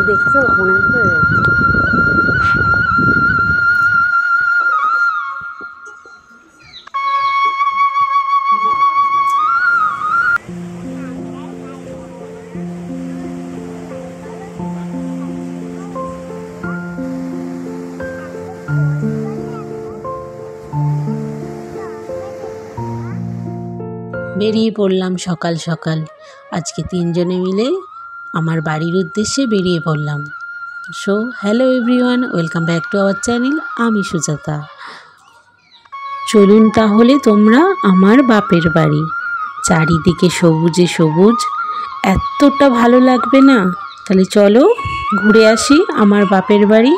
দেখছো মনে হচ্ছে। বেরিয়ে পড়লাম সকাল সকাল। আজকে তিনজনে মিলে আমার বাড়ির উদ্দেশ্যে বেরিয়ে পড়লাম। So hello everyone, welcome back to our channel. আমি সুজাতা। চলুন তাহলে তোমরা আমার বাপের বাড়ি। চারিদিকে সবুজে সবুজ, এতটা ভালো লাগবে না? তাহলে চলো ঘুরে আসি আমার বাপের বাড়ি।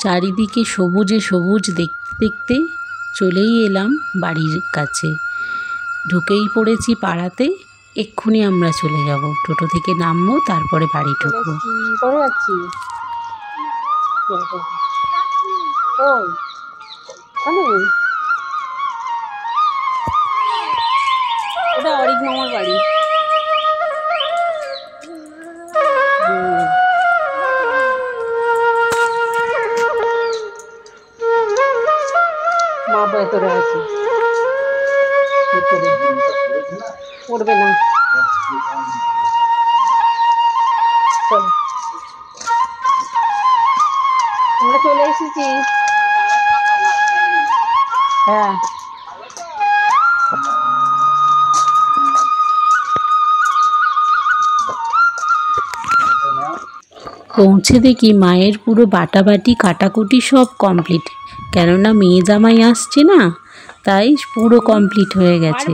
চারিদিকে সবুজে সবুজ দেখতে দেখতে চলেই এলাম বাড়ির কাছে। ঢুকেই পড়েছি পাড়াতে। এক্ষুনি আমরা চলে যাব, টোটো থেকে নামবো, তারপরে বাড়ি ঢুকবো। ওটা অরিক মামার বাড়ি। মা ভেতরে আছে, পড়বে না। চল, আমরা চলে এসেছি। হ্যাঁ, পৌঁছে দেখি মায়ের পুরো বাটাবাটি কাটাকুটি সব কমপ্লিট, কেননা মেয়ে জামাই আসছে না, তাই পুরো কমপ্লিট হয়ে গেছে।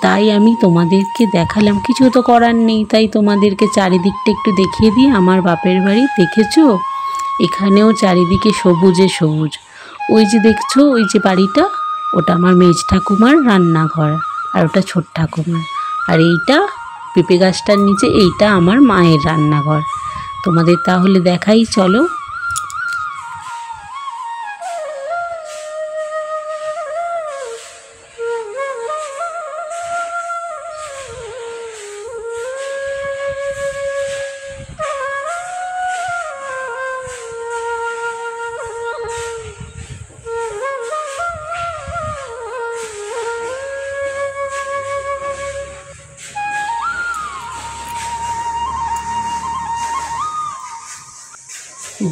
তাই আমি তোমাদেরকে দেখালাম, কিছু তো করার নেই, তাই তোমাদেরকে চারিদিকটা একটু দেখিয়ে দিই। আমার বাপের বাড়ি দেখেছো, এখানেও চারিদিকে সবুজে সবুজ। ওই যে দেখছো, ওই যে বাড়িটা, ওটা আমার মেজ ঠাকুমার রান্নাঘর, আর ওটা ছোট ঠাকুমার। আর এইটা পেঁপে গাছটার নিচে, এইটা আমার মায়ের রান্নাঘর। তোমাদের তাহলে দেখাই, চলো।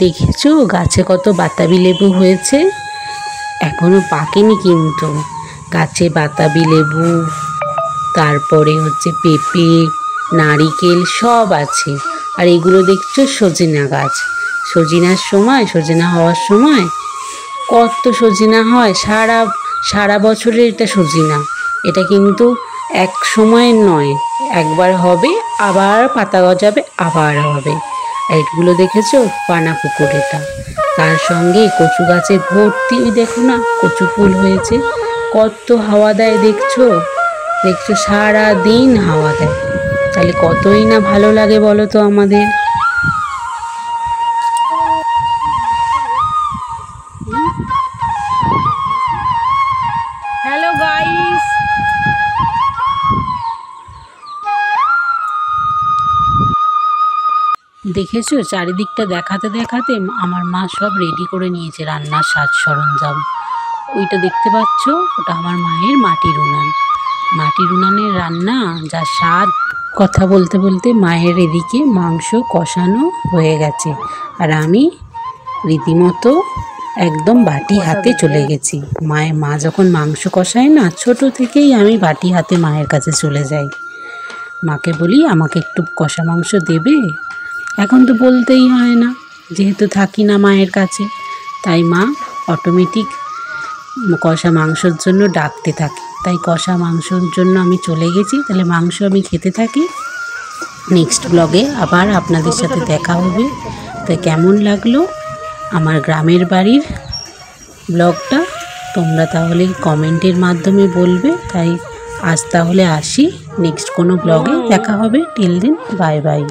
দেখেছো গাছে কত বাতাবি লেবু হয়েছে, এখনো পাকেনি কিন্তু। গাছে বাতাবি লেবু, তারপরে হচ্ছে পেঁপে, নারিকেল সব আছে। আর এগুলো দেখছো সজিনা গাছ। সজিনার সময়, সজিনা হওয়ার সময় কত সজিনা হয়, সারা বছরের এটা সজিনা। এটা কিন্তু এক সময়ের নয়, একবার হবে আবার পাতা গজাবে, আবার হবে। আর এগুলো দেখেছো পানা পুকুর, এটা তার সঙ্গে কচু গাছে ভর্তি। ওই দেখো না, কচু ফুল হয়েছে, কত হাওয়া দেয় দেখছো, দেখছো সারা দিন হাওয়া দেয়। তাহলে কতই না ভালো লাগে বলো তো আমাদের। হ্যালো গাইস, দেখেছো চারিদিকটা দেখাতে দেখাতে আমার মা সব রেডি করে নিয়েছে রান্নার সাজ সরঞ্জাম। ওইটা দেখতে পাচ্ছ, ওটা আমার মায়ের মাটির উনান। মাটির উনানের রান্না যা স্বাদ, কথা বলতে বলতে মায়ের এদিকে মাংস কষানো হয়ে গেছে, আর আমি রীতিমতো একদম বাটি হাতে চলে গেছি। মা যখন মাংস কষায় না, ছোট থেকেই আমি বাটি হাতে মায়ের কাছে চলে যাই। মাকে বলি আমাকে একটু কষা মাংস দেবে। এখন তো বলতেই হয় না, যেহেতু থাকি না মায়ের কাছে, তাই মা অটোমেটিক কষা মাংসর জন্য ডাকতে থাকে। তাই কষা মাংসর জন্য আমি চলে গেছি। তাহলে মাংস আমি খেতে থাকি। নেক্সট ব্লগে আবার আপনাদের সাথে দেখা হবে। তাই কেমন লাগলো আমার গ্রামের বাড়ির ব্লগটা, তোমরা তাহলে কমেন্টের মাধ্যমে বলবে। তাই আজ তাহলে আসি, নেক্সট কোনো ব্লগে দেখা হবে। Till then, bye by.